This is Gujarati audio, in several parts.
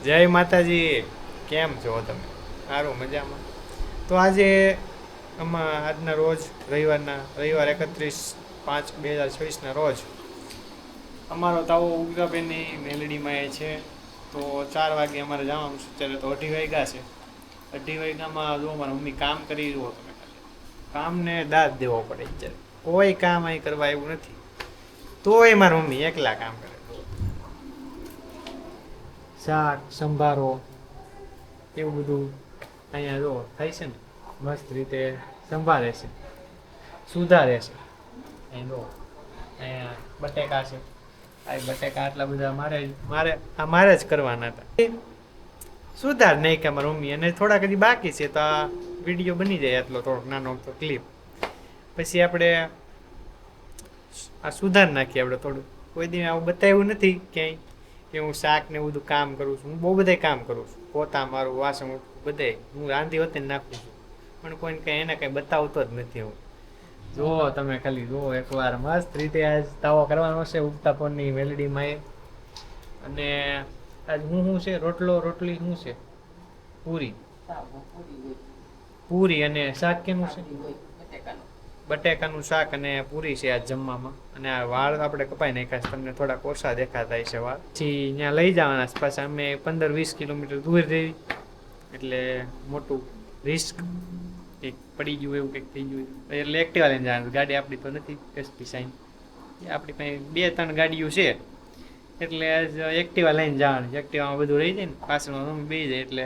જય માતાજી. કેમ છો તમે? સારું, મજામાં. તો આજે આજના રોજ રવિવાર 31/5/2024 રોજ અમારો તાવો ઉગરાબેનની મેલડીમાં એ છે. તો 4 વાગે અમારે જવાનું છે. અત્યારે તો 2:30 વાગ્યા છે. 2:30 વાગ્યામાં જો મારા મમ્મી કામ કરી જુઓ તમે. કામને દાદ દેવો પડે. અત્યારે કોઈ કામ અહીં કરવા એવું નથી, તોય મારા મમ્મી એકલા કામ કરે. શાક સંભારો એવું બધું અહીંયા જો થાય છે ને, મસ્ત રીતે સંભાળે છે, સુધારે છે. અહીં જો અહીંયા બટેકા છે. આ બટેકા આટલા બધા મારે જ કરવાના હતા. સુધાર નહીં કે મારા મમ્મી, અને થોડાક હજી બાકી છે. તો આ વિડીયો બની જાય એટલો થોડોક નાનો તો ક્લિપ, પછી આપણે આ સુધાર નાખીએ. આપણે થોડું કોઈ દિન આવું બતાવ્યું નથી ક્યાંય કે હું શાક ને બધું કામ કરું છું. હું બહુ બધા કામ કરું છું, પોતા મારું, વાસણ બધે હું રાંધી વખતે નાખું છું, પણ કોઈને કંઈ એને કંઈ બતાવતો જ નથી. હું જુઓ તમે, ખાલી જુઓ એકવાર. મસ્ત રીતે આજ તાવો કરવાનો છે ઉગતા પરની મેલડીમાં. અને આજ શું છે? રોટલી શું છે? પૂરી અને શાક કેનું છે? બટેકાનું શાક અને પૂરી છે આજ જમવામાં. અને આ વાળ આપણે કપાઈ નાખ્યા છે, તમને થોડાક ઓછા દેખાતા છે વાળ. પછી ત્યાં લઈ જવાના છે પાછા. અમે 15-20 કિલોમીટર દૂર રહી, એટલે મોટું રિસ્ક કંઈક પડી ગયું એવું કંઈક થઈ ગયું એટલે એક્ટિવા લઈને જવાનું. ગાડી આપણી તો નથી એસપી સાઈન, આપણી પાસે 2-3 ગાડીઓ છે, એટલે એક્ટિવા લઈને જવાનું. એક્ટિવામાં બધું રહી જાય ને, પાછળમાં મમ્મી બેસી જાય, એટલે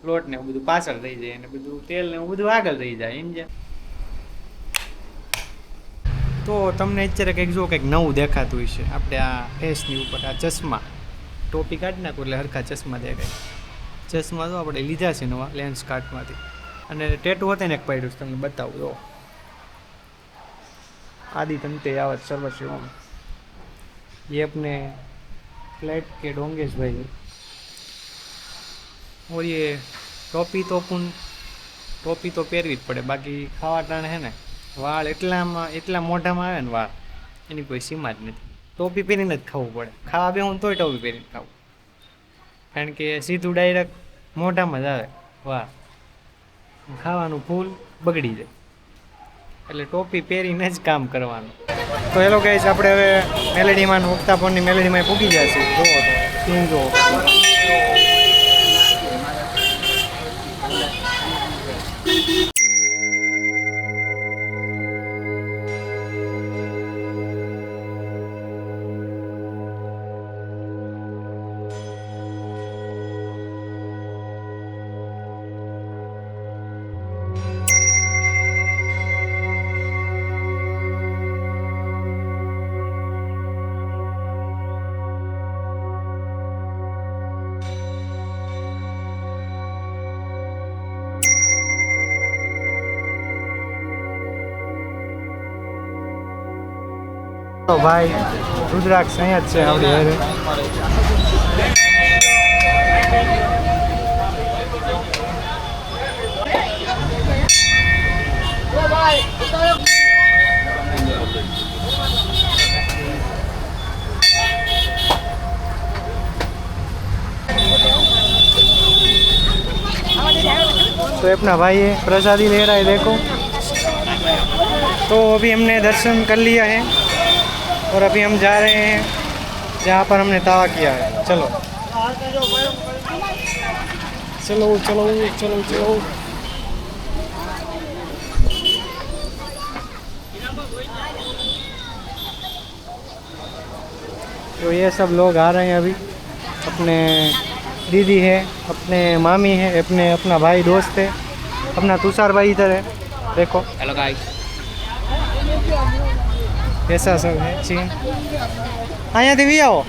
લોટ ને બધું પાછળ રહી જાય, અને બધું તેલ ને બધું આગળ રહી જાય. એમ છે. તો તમને અત્યારે કંઈક જો કંઈક નવું દેખાતું હોય છે આપણે આ ફેસની ઉપર. આ ચશ્મા, ટોપી કાઢી નાખું એટલે હરખા ચશ્મા દેખાય. ચશ્મા તો આપણે લીધા છે નવા લેન્સ કાર્ટમાંથી. અને ટેટુ હતા ને એક પાડ્યું, તમને બતાવું. જો आदि तंते यावत सर्वशिवम, ये अपने फ्लैट के डोंगेश भाई. और ये टोपी तो પહેરવી જ પડે, બાકી ખાવા ટાણે હે ને વાળ એટલા મોઢામાં આવે ને વાળ, એની કોઈ સીમા જ નથી. ટોપી પહેરીને જ ખાવું પડે. ખાવા બેહું તોય ટોપી પહેરીને ખાવું, કારણ કે સીધું ડાયરેક્ટ મોઢામાં જ આવે વાળ. ખાવાનું ફૂલ બગડી જાય, એટલે ટોપી પહેરીને જ કામ કરવાનું. તો હેલો ગાઈસ, આપણે હવે મેલેડીમાં ઉગતા પરની મેલેડીમાં પૂગી જાય છે. જુઓ તો સીન જુઓ. તો ભાઈ રુદ્રાક્ષ અહીંયા જ છે આપણી હારે. तो अपना भाई है, प्रसादी ले रहा है देखो. तो अभी हमने दर्शन कर लिया है और अभी हम जा रहे हैं जहाँ पर हमने तावा किया है. चलो चलो चलो चलो चलो. तो ये सब लोग आ रहे हैं अभी. अपने दीदी है, अपने मामी है, अपना भाई दोस्त है, अपना तुषार भाई इधर है. देखो हेलो गाइस, ऐसा सब है सीन. અહીંયા થી આવો.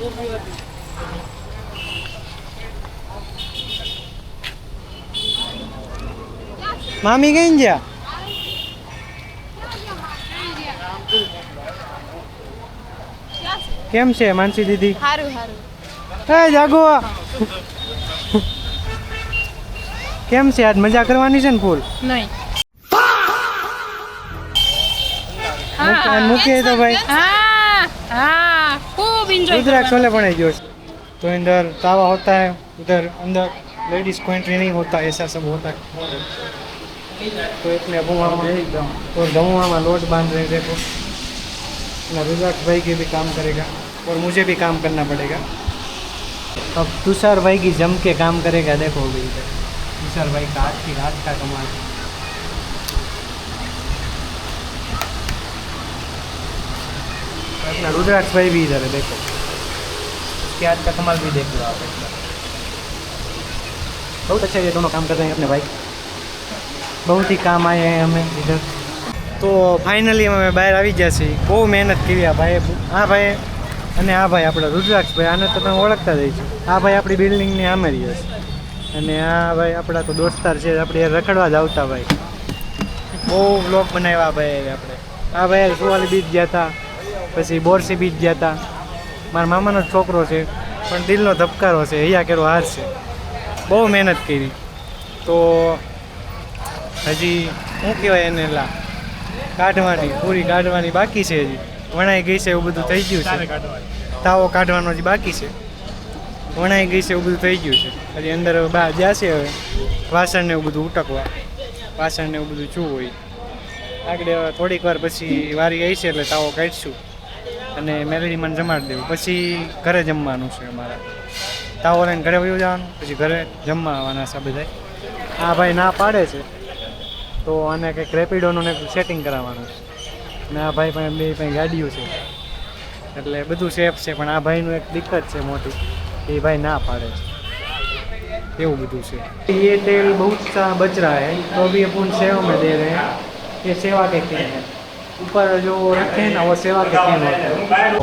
મામી કઈ ગયા? કેમ છે માનસી દીદી? હારું હારું. એ જાગો. કેમ છે આજ મજા કરવાની છે ને ફૂલ? નહીં. મૂકીએ તો ભાઈ. હા હા, ખૂબ એન્જોય. રુદ્રાક્ષ ઓલે પણ ગયો છે. तो अंदर तावा होता है, उधर अंदर लेडीज को एंट्री नहीं होता, ऐसा सब होता है। तो इतने अब और गमुआ में लोट बांध रहे देखो ना, रुद्राक्ष भाई के भी काम करेगा और मुझे भी काम करना पड़ेगा। अब तुषार भाई की जम के काम करेगा, देखो अभी इधर तुषार भाई का हाथ का कमाल। अपना रुद्राक्ष भाई भी इधर है, देखो उसके हाथ का कमाल भी देख लो आप एक बार। बहुत अच्छा ये दोनों काम कर रहे हैं अपने भाई, बहुत ही काम आए हैं हमें इधर। तो फाइनली અમે બહાર આવી ગયા છીએ, બહુ મહેનત કરી આ ભાઈ, આ ભાઈ અને આ ભાઈ આપણે રુદ્રાક્ષ ભાઈ, આને તો તમે ઓળખતા જ છો, આ ભાઈ આપણી બિલ્ડિંગની સામે રહે છે અને આ ભાઈ આપણા તો દોસ્તાર છે, આપણે રખડવા જ આવતા ભાઈ, બહુ વ્લોગ બનાવ્યા ભાઈ આપણે। આ ભાઈ સુવાલી બીચ ગયા હતા, પછી બોરસી બીચ ગયા હતા, મારા મામાનો જ છોકરો છે પણ દિલનો ધબકારો છે, હૈયા કેરો હાર છે, બહુ મહેનત કરી। તો હજી શું કહેવાય એને, લા કાઢવાની પૂરી કાઢવાની બાકી છે, હજી વણાઈ ગઈ છે એવું બધું થઈ ગયું છે, તાવો કાઢવાનો હજી બાકી છે, વણાઈ ગઈ છે એવું બધું થઈ ગયું છે, હજી અંદર બહાર જશે હવે વાસણ ને એવું બધું ઉટકવા, વાસણ ને એવું બધું શું હોય આગળ થોડીક વાર પછી વારી આવી છે એટલે તાવો કાઢીશું અને મેલેડીમાં જમાડી દેવું, પછી ઘરે જમવાનું છે અમારા, તાવો લઈને ઘરે વયું જવાનું, પછી ઘરે જમવા આવવાના છે બધા। આ ભાઈ ના પાડે છે તો આને કંઈક રેપિડોનું ને સેટિંગ કરાવવાનું છે અને આ ભાઈ પાસે બે પાસે ગાડીઓ છે એટલે બધું સેફ છે, પણ આ ભાઈનું એક દિક્કત છે મોટી, એ ભાઈ ના પાડે છે એવું બધું છે। ये तेल बहुत सा बच रहा है तो अभी अपन सेवा में दे रहे हैं, ये सेवा के केन है, ऊपर जो रखे हैं ना वो सेवा के केन होते हैं,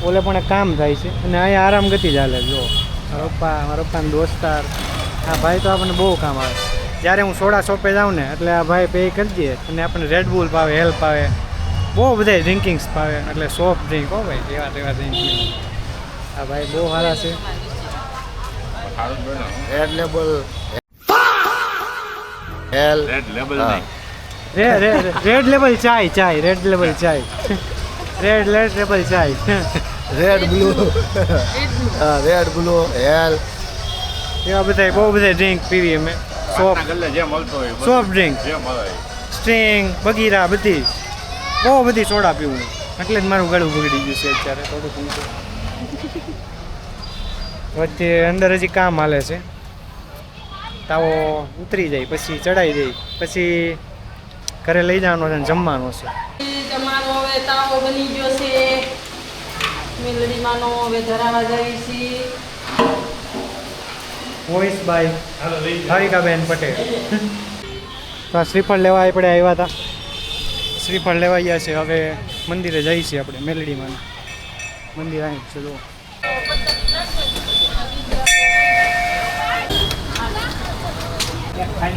ओले પણ કામ થાય છે અને અહીંયા આરામ ગતિ ચાલે। જો મારા પપ્પાનો દોસ્તાર, આ ભાઈ તો આપણને બહુ કામ આવે, જ્યારે હું સોડા શોપે જાઉં ને એટલે આ ભાઈ પે કરી દે અને આપણને રેડબુલ પાવે, હેલ્પ આવે, બહુ બધા ડ્રિંકિંગ્સ પાવે, એટલે સોફ્ટ ડ્રિંક હો ભાઈ, જેવા તેવા ડ્રિંક। આ ભાઈ બહુ સારા છે। Red label L red label નહીં, રેડ લેબલ ચાય, રેડ લેબલ ચાય, રેડ લેબલ ચાય, રેડ બ્લુ હા રેડ બ્લુ એલ એવા બધા બહુ બધા ડ્રિંક પીવી અમે, સોફ્ટ ગલ્લે જે મળતો હોય સોફ્ટ ડ્રિંક, જે મળે સ્ટ્રિંગ બગીરા બધી બહુ બધી સોડા પીવું, એટલે જ મારું ગળું બગડી ગયું છે અત્યારે થોડુંક ઊંચું। વચ્ચે અંદર હજી કામ હાલે છે, તાવો ઉતરી જાય પછી ચડાવી દઈ, પછી ઘરે લઈ જવાનો છે અને જમવાનો છે। તમારો હવે તાવો બની ગયો છે, મેલડીમાંનો હવે ધરાવા જાય છે। Voice by Bhavikaben Patel. તો આ શ્રીફળ લેવા આપણે આવ્યા હતા, શ્રીફળ લેવા ગયા છે, હવે મંદિરે જઈએ છીએ આપણે, મેલડીમાં મંદિર અહીં છે જો।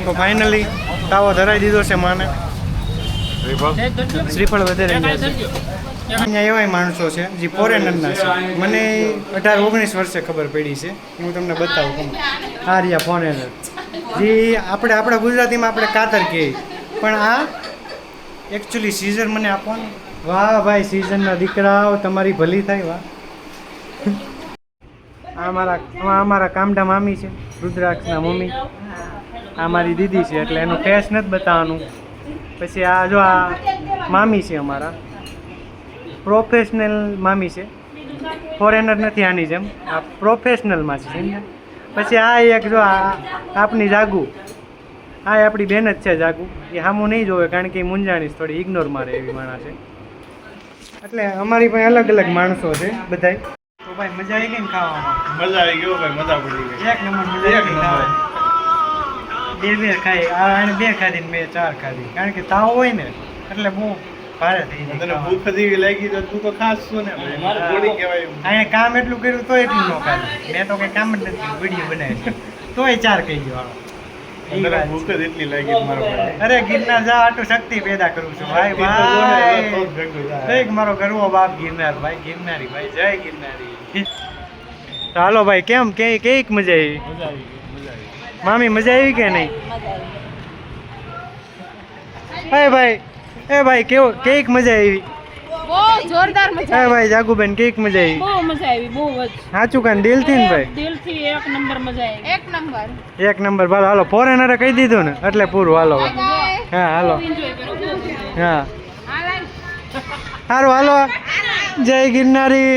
તો ફાઇનલી તાવો ધરાવી દીધો છે માને, શ્રીફળ વધારે ગયા છે। અહીંયા એવાય માણસો છે જે ફોરેનરના છે, મને 18-19 વર્ષે ખબર પડી છે, હું તમને બતાવું આ રહ્યા ફોરેનર, જે આપણે આપણા ગુજરાતીમાં આપણે કાતર કહીએ, પણ આ એકચ્યુઅલી સીઝર મને આપવાનું। વાહ ભાઈ સીઝરના દીકરાઓ, તમારી ભલી થાય, વાહ। આ મારા કામડા મામી છે, રુદ્રાક્ષના મમ્મી, આ મારી દીદી છે, એટલે એનું ફેસ નથી બતાવવાનું। પછી આ જો આ મામી છે અમારા, પ્રોફેશનલ મામી છે, ફોરેનર નથી આની જેમ, આ પ્રોફેશનલમાં છે સમજ્યા। પછી આ એક જો આ આપની જાગુ, આ આપણી બેન જ છે જાગુ, એ સામું નહીં જોવે કારણ કે એ મૂંઝાણીશ થોડી ઇગ્નોર મારે એવી માણસ છે, એટલે અમારી પાસે અલગ અલગ માણસો છે બધાય। તો ભાઈ મજા આવી ગઈ ને ખાવામાં? મજા આવી ગયો ભાઈ, મજા પડી ગઈ એક નંબર મજા આવી ગઈ ખાવાની। બે ખાઈ, આ એને 2 ખાધી ને મેં 4 ખાધી, કારણ કે તાવ હોય ને એટલે બહુ ભારે થઈ જાય। તને ભૂખ જેવી લાગી તો તું તો ખાસ છો ને ભાઈ, મારું બોડી કહેવાય અહીંયા કામ એટલું કર્યું તોય એટલું ન ખાધું, મેં તો કંઈ કામ જ નથી કર્યું, વિડીયો બનાવી છે તોય 4 કહી ગયો હાલો। તને ભૂખ જ એટલી લાગી મારો ભાઈ। અરે ગિરનાર જા આટલું શક્તિ પેદા કરું છું ભાઈ, ભાઈ એક મારો ગરવો બાપ ગિરનાર ભાઈ, ગિરનારી ભાઈ, જય ગિરનારી। તો હાલો ભાઈ, કેમ કેક મજા આવી? મજા આવી ગઈ, મજા આવી મામી મજા આવી કે નહીં? એ ભાઈ કેવો કેક મજા આવી? બહુ જોરદાર મજા એ ભાઈ જાગુબેન કેક મજા આવી બહુ મજા આવી બહુ જ સાચું કાન દિલથી ને ભાઈ દિલથી એક નંબર મજા આવી એક નંબર એક નંબર ભાલો હાલો ફોરેનરે કહી દીધું ને એટલે પૂરું હાલો હા હાલો એન્જોય કરો બહુ હા હાલ સારું હાલો જય ગિરનારી